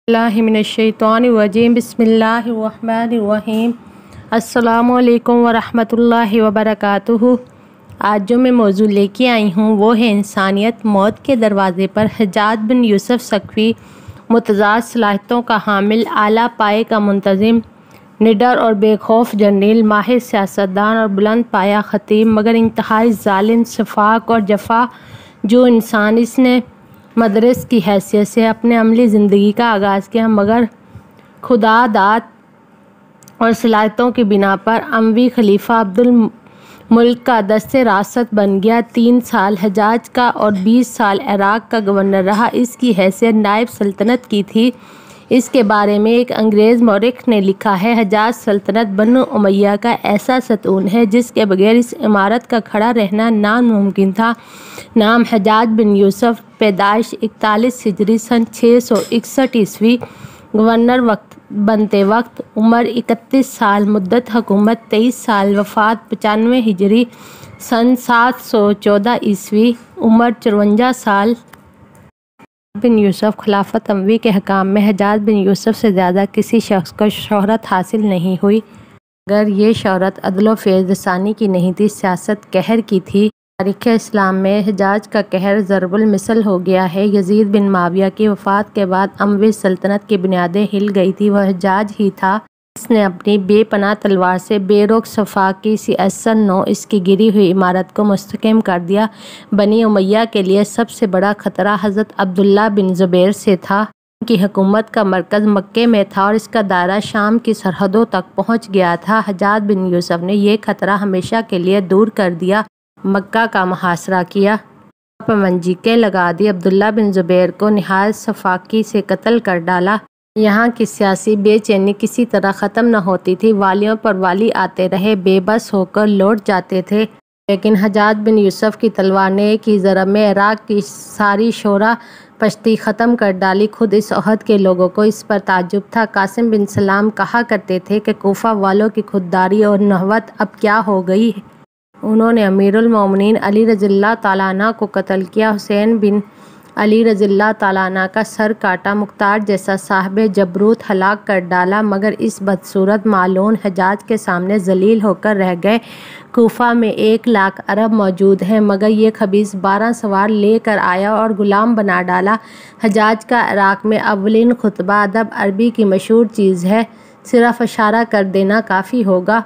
اللہ من الشیطان الرجیم بسم اللہ الرحمن الرحیم السلام علیکم ورحمۃ اللہ وبرکاتہ۔ آج جو میں موضوع لے کے آئی ہوں وہ ہے انسانیت موت کے دروازے پر۔ حجاج بن یوسف ثقفی متضاد صلاحیتوں کا حامل، اعلیٰ پائے کا منتظم، نڈر اور بے خوف جرنیل، ماہر سیاستدان اور بلند پایہ خطیب، مگر انتہائی ظالم، شفاق اور جفا جو انسان، اس نے مدرس کی حیثیت سے اپنے عملی زندگی کا آغاز کیا، مگر خدا داد اور صلاحیتوں کی بنا پر اموی خلیفہ عبد الملک کا دست راست بن گیا۔ 3 سال حجاج کا اور 20 سال عراق کا گورنر رہا۔ اس کی حیثیت نائب سلطنت کی تھی۔ اس کے بارے میں ایک انگریز مورخ نے لکھا ہے، حجاز سلطنت بنو امیہ کا ایسا ستون ہے جس کے بغیر اس عمارت کا کھڑا رہنا ناممکن تھا۔ نام حجاج بن یوسف، پیدائش 41 ہجری سن 661 عیسوی، گورنر بنتے وقت عمر 31 سال، مدت حکومت 23 سال، وفات 95 ہجری سن 714 عیسوی، عمر 54 سال۔ بن یوسف خلافت اموی کے حکام میں حجاج بن یوسف سے زیادہ کسی شخص کو شہرت حاصل نہیں ہوئی، مگر یہ شہرت عدل و فیض رسانی کی نہیں تھی، سیاست قہر کی تھی۔ تاریخ اسلام میں حجاج کا قہر ضرب المثل ہو گیا ہے۔ یزید بن معاویہ کی وفات کے بعد اموی سلطنت کی بنیادیں ہل گئی تھی۔ وہ حجاج ہی تھا جس نے اپنی بے پناہ تلوار سے بے رخ صفا کی 83 اس کی گری ہوئی عمارت کو مستحکم کر دیا۔ بنی امیہ کے لیے سب سے بڑا خطرہ حضرت عبداللہ بن زبیر سے تھا۔ ان کی حکومت کا مرکز مکے میں تھا اور اس کا دائرہ شام کی سرحدوں تک پہنچ گیا تھا۔ حجاج بن یوسف نے یہ خطرہ ہمیشہ کے لیے دور کر دیا، مکہ کا محاصرہ کیا، پر منجنیقیں لگا دی، عبداللہ بن زبیر کو نہایت سفاکی سے قتل کر ڈالا۔ یہاں کی سیاسی بے چینی کسی طرح ختم نہ ہوتی تھی۔ والیوں پر والی آتے رہے، بے بس ہو کر لوٹ جاتے تھے، لیکن حجاج بن یوسف کی تلوار نے ایک ہی ضرب میں عراق کی ساری شورا پشتی ختم کر ڈالی۔ خود اس عہد کے لوگوں کو اس پر تعجب تھا۔ قاسم بن سلام کہا کرتے تھے کہ کوفہ والوں کی خودداری اور نحوت اب کیا ہو گئی ہے۔ انہوں نے امیر المومنین علی رضی اللہ تعالیٰ عنہ کو قتل کیا، حسین بن علی رضی اللہ تعالیٰ عنہ کا سر کاٹا، مختار جیسا صاحب جبروت ہلاک کر ڈالا، مگر اس بدصورت معلون حجاج کے سامنے ذلیل ہو کر رہ گئے۔ کوفہ میں 1 لاکھ عرب موجود ہیں، مگر یہ خبیث 12 سوار لے کر آیا اور غلام بنا ڈالا۔ حجاج کا عراق میں اولین خطبہ ادب عربی کی مشہور چیز ہے، صرف اشارہ کر دینا کافی ہوگا۔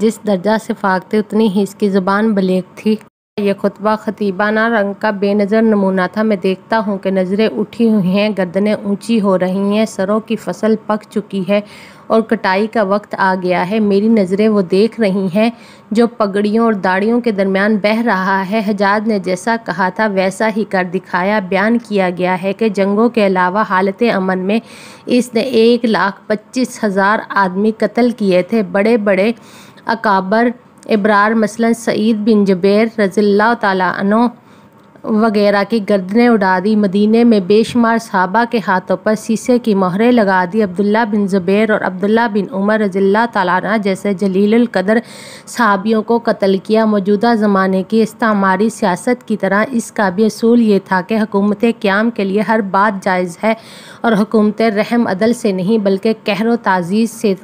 جس درجہ سے فاق تھے اتنی ہی اس کی زبان بلیغ تھی۔ یہ خطبہ خطیبانہ رنگ کا بے نظر نمونہ تھا۔ میں دیکھتا ہوں کہ نظریں اٹھی ہوئی ہیں، گردنیں اونچی ہو رہی ہیں، سروں کی فصل پک چکی ہے اور کٹائی کا وقت آ گیا ہے۔ میری نظریں وہ دیکھ رہی ہیں جو پگڑیوں اور داڑھیوں کے درمیان بہہ رہا ہے۔ حجاج نے جیسا کہا تھا ویسا ہی کر دکھایا۔ بیان کیا گیا ہے کہ جنگوں کے علاوہ حالت امن میں اس نے 1,25,000 آدمی قتل کیے تھے۔ بڑے بڑے اکابر ابرار مثلاً سعید بن جبیر رضی اللہ تعالیٰ عنہ وغیرہ کی گردنیں اڑا دی۔ مدینے میں بے شمار صحابہ کے ہاتھوں پر سیسے کی مہریں لگا دی۔ عبداللہ بن زبیر اور عبداللہ بن عمر رضی اللہ تعالیٰ عنہ جیسے جلیل القدر صحابیوں کو قتل کیا۔ موجودہ زمانے کی استعماری سیاست کی طرح اس کا بھی اصول یہ تھا کہ حکومت قیام کے لیے ہر بات جائز ہے، اور حکومتیں رحم عدل سے نہیں بلکہ قہر و تعزیز سے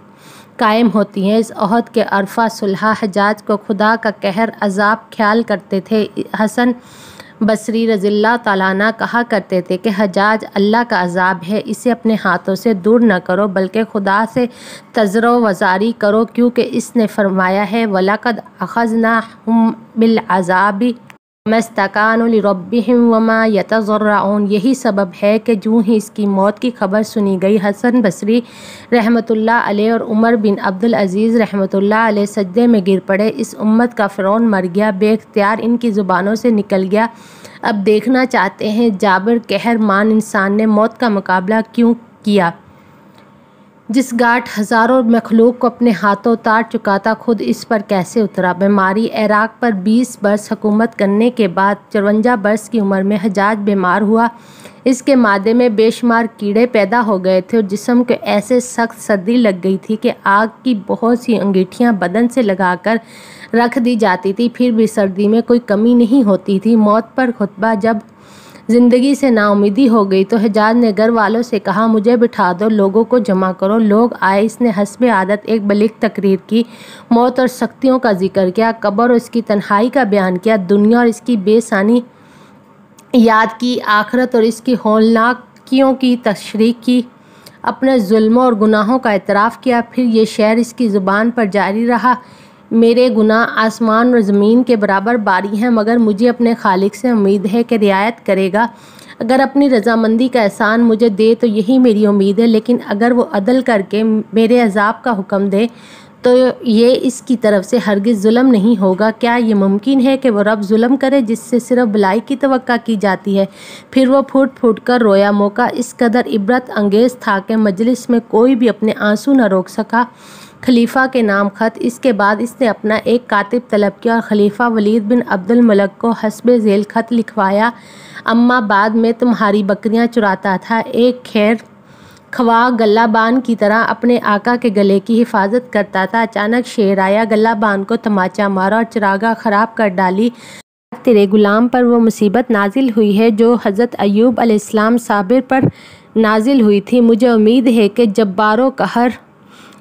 قائم ہوتی ہیں۔ اس عہد کے عرفہ صلحاء حجاج کو خدا کا قہر عذاب خیال کرتے تھے۔ حسن بصری رضی اللہ تعالیٰ عنہ کہا کرتے تھے کہ حجاج اللہ کا عذاب ہے، اسے اپنے ہاتھوں سے دور نہ کرو بلکہ خدا سے تضرع و وزاری کرو، کیونکہ اس نے فرمایا ہے وَلَقَدْ أَخَذْنَاهُمْ بِالْعَذَابِ وَمَا اسْتَكَانُوا لِرَبِّهِمْ وَمَا يَتَضَرَّعُونَ۔ یہی سبب ہے کہ جو ہی اس کی موت کی خبر سنی گئی، حسن بصری رحمۃ اللہ علیہ اور عمر بن عبد العزیز رحمۃ اللہ علیہ سجدے میں گر پڑے۔ اس امت کا فرعون مر گیا، بے اختیار ان کی زبانوں سے نکل گیا۔ اب دیکھنا چاہتے ہیں جابر قہر مان انسان نے موت کا مقابلہ کیوں کیا؟ جس گھاٹ ہزاروں مخلوق کو اپنے ہاتھوں اتار چکا تھا، خود اس پر کیسے اترا؟ بیماری عراق پر 20 برس حکومت کرنے کے بعد 54 برس کی عمر میں حجاج بیمار ہوا۔ اس کے معدے میں بے شمار کیڑے پیدا ہو گئے تھے اور جسم کو ایسے سخت سردی لگ گئی تھی کہ آگ کی بہت سی انگیٹھیاں بدن سے لگا کر رکھ دی جاتی تھی، پھر بھی سردی میں کوئی کمی نہیں ہوتی تھی۔ موت پر خطبہ جب زندگی سے ناامیدی ہو گئی تو حجاج نے گھر والوں سے کہا مجھے بٹھا دو، لوگوں کو جمع کرو۔ لوگ آئے۔ اس نے حسب عادت ایک بلیغ تقریر کی، موت اور سختیوں کا ذکر کیا، قبر اور اس کی تنہائی کا بیان کیا، دنیا اور اس کی بے ثانی یاد کی، آخرت اور اس کی ہولناکیوں کی تشریح کی، اپنے ظلموں اور گناہوں کا اعتراف کیا۔ پھر یہ شعر اس کی زبان پر جاری رہا: میرے گناہ آسمان اور زمین کے برابر باری ہیں، مگر مجھے اپنے خالق سے امید ہے کہ رعایت کرے گا۔ اگر اپنی رضامندی کا احسان مجھے دے تو یہی میری امید ہے، لیکن اگر وہ عدل کر کے میرے عذاب کا حکم دے تو یہ اس کی طرف سے ہرگز ظلم نہیں ہوگا۔ کیا یہ ممکن ہے کہ وہ رب ظلم کرے جس سے صرف بھلائی کی توقع کی جاتی ہے؟ پھر وہ پھوٹ پھوٹ کر رویا۔ موقع اس قدر عبرت انگیز تھا کہ مجلس میں کوئی بھی اپنے آنسو نہ روک سکا۔ خلیفہ کے نام خط۔ اس کے بعد اس نے اپنا ایک کاتب طلب کیا اور خلیفہ ولید بن عبد الملک کو حسب ذیل خط لکھوایا: اما بعد میں تمہاری بکریاں چراتا تھا، ایک خیر خواہ گلہ بان کی طرح اپنے آقا کے گلے کی حفاظت کرتا تھا۔ اچانک شیر آیا، گلہ بان کو تماچا مارا اور چراگاہ خراب کر ڈالی۔ آج تیرے غلام پر وہ مصیبت نازل ہوئی ہے جو حضرت ایوب علیہ السلام صابر پر نازل ہوئی تھی۔ مجھے امید ہے کہ جبار و قہار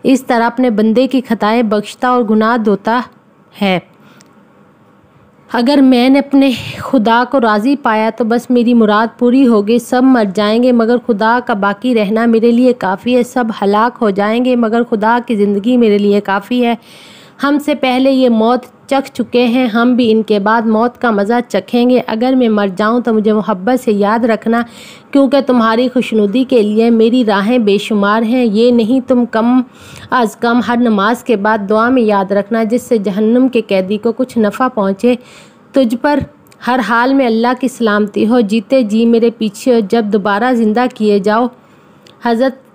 اس طرح اپنے بندے کی خطائیں بخشتا اور گناہ دھوتا ہے۔ اگر میں نے اپنے خدا کو راضی پایا تو بس میری مراد پوری ہوگی۔ سب مر جائیں گے مگر خدا کا باقی رہنا میرے لیے کافی ہے۔ سب ہلاک ہو جائیں گے مگر خدا کی زندگی میرے لیے کافی ہے۔ ہم سے پہلے یہ موت چکھ چکے ہیں، ہم بھی ان کے بعد موت کا مزہ چکھیں گے۔ اگر میں مر جاؤں تو مجھے محبت سے یاد رکھنا، کیونکہ تمہاری خوشنودی کے لیے میری راہیں بے شمار ہیں۔ یہ نہیں تم کم از کم ہر نماز کے بعد دعا میں یاد رکھنا جس سے جہنم کے قیدی کو کچھ نفع پہنچے۔ تجھ پر ہر حال میں اللہ کی سلامتی ہو، جیتے جی میرے پیچھے ہو۔ جب دوبارہ زندہ کیے جاؤ۔ حضرت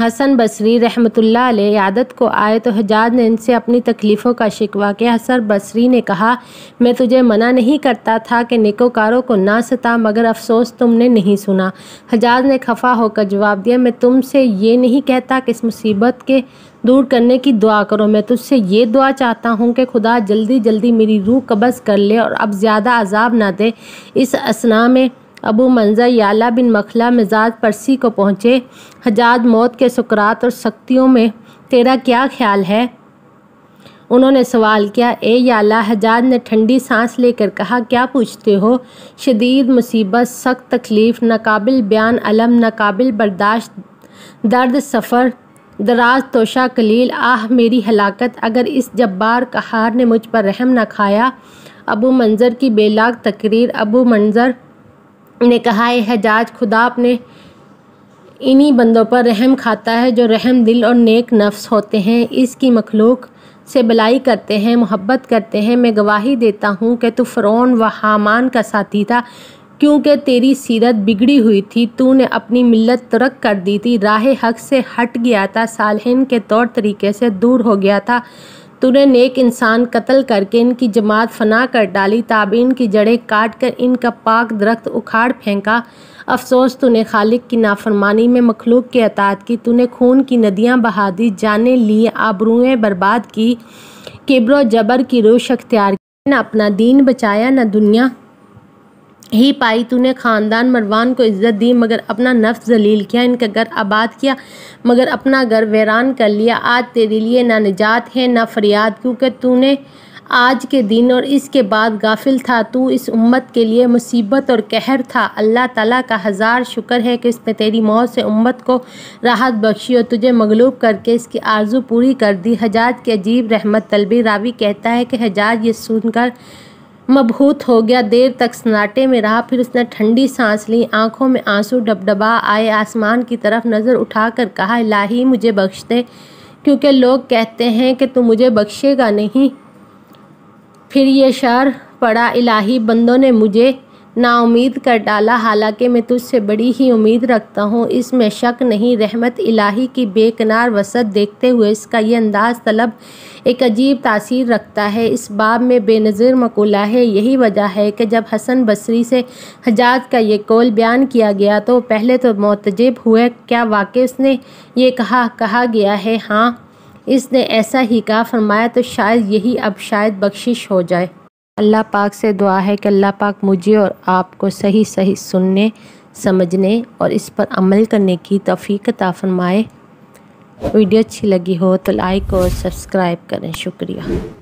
حسن بصری رحمۃ اللہ علیہ عیادت کو آئے تو حجاج نے ان سے اپنی تکلیفوں کا شکوہ کیا۔ حسن بصری نے کہا میں تجھے منع نہیں کرتا تھا کہ نیکوکاروں کو نہ ستا، مگر افسوس تم نے نہیں سنا۔ حجاج نے خفا ہو کر جواب دیا میں تم سے یہ نہیں کہتا کہ اس مصیبت کے دور کرنے کی دعا کرو، میں تجھ سے یہ دعا چاہتا ہوں کہ خدا جلدی جلدی میری روح قبض کر لے اور اب زیادہ عذاب نہ دے۔ اس اثنا میں ابو منظر یعلا بن مخلہ مزاج پرسی کو پہنچے۔ حجاج موت کے سکرات اور سختیوں میں تیرا کیا خیال ہے؟ انہوں نے سوال کیا۔ اے یعلا، حجاج نے ٹھنڈی سانس لے کر کہا کیا پوچھتے ہو؟ شدید مصیبت، سخت تکلیف، ناقابل بیان الم، ناقابل برداشت درد، سفر دراز، توشہ قلیل، آہ میری ہلاکت، اگر اس جبار قہار نے مجھ پر رحم نہ کھایا۔ ابو منظر کی بے لاگ تقریر۔ ابو منظر نے کہا اے حجاج، خدا اپنے انہی بندوں پر رحم کھاتا ہے جو رحم دل اور نیک نفس ہوتے ہیں، اس کی مخلوق سے بلائی کرتے ہیں، محبت کرتے ہیں۔ میں گواہی دیتا ہوں کہ تو فرعون و حامان کا ساتھی تھا، کیونکہ تیری سیرت بگڑی ہوئی تھی، تو نے اپنی ملت ترک کر دی تھی، راہ حق سے ہٹ گیا تھا، صالحین کے طور طریقے سے دور ہو گیا تھا، تو نے نیک انسان قتل کر کے ان کی جماعت فنا کر ڈالی، تابعین کی جڑیں کاٹ کر ان کا پاک درخت اکھاڑ پھینکا۔ افسوس تو نے خالق کی نافرمانی میں مخلوق کی اطاعت کی، تو نے خون کی ندیاں بہا دی، جانیں لی، آبروئیں برباد کی، کبر و جبر کی روش اختیار کی، نہ اپنا دین بچایا نہ دنیا ہی پائی، تو نے خاندان مروان کو عزت دی مگر اپنا نفس ذلیل کیا، ان کا گھر آباد کیا مگر اپنا گھر ویران کر لیا۔ آج تیرے لیے نہ نجات ہے نہ فریاد، کیونکہ تو نے آج کے دن اور اس کے بعد غافل تھا، تو اس امت کے لیے مصیبت اور قہر تھا۔ اللہ تعالیٰ کا ہزار شکر ہے کہ اس نے تیری موت سے امت کو راحت بخشی اور تجھے مغلوب کر کے اس کی آرزو پوری کر دی۔ حجاج کی عجیب رحمت طلبی۔ راوی کہتا ہے کہ حجاج یہ سن کر مبہوت ہو گیا، دیر تک سناٹے میں رہا، پھر اس نے ٹھنڈی سانس لی، آنکھوں میں آنسو ڈبڈبا آئے، آسمان کی طرف نظر اٹھا کر کہا الہی مجھے بخش دے، کیونکہ لوگ کہتے ہیں کہ تو مجھے بخشے گا نہیں۔ پھر یہ شعر پڑھا الہی بندوں نے مجھے نا امید کر ڈالا، حالانکہ میں تجھ سے بڑی ہی امید رکھتا ہوں۔ اس میں شک نہیں، رحمت الہی کی بے کنار وسعت دیکھتے ہوئے اس کا یہ انداز طلب ایک عجیب تاثیر رکھتا ہے۔ اس باب میں بے نظیر مقولہ ہے، یہی وجہ ہے کہ جب حسن بصری سے حجاج کا یہ قول بیان کیا گیا تو وہ پہلے تو معتجب ہوئے، کیا واقعی اس نے یہ کہا گیا ہے؟ ہاں اس نے ایسا ہی کہا۔ فرمایا تو شاید یہی اب شاید بخشش ہو جائے۔ اللہ پاک سے دعا ہے کہ اللہ پاک مجھے اور آپ کو صحیح صحیح سننے، سمجھنے اور اس پر عمل کرنے کی توفیق عطا فرمائے۔ ویڈیو اچھی لگی ہو تو لائک اور سبسکرائب کریں۔ شکریہ۔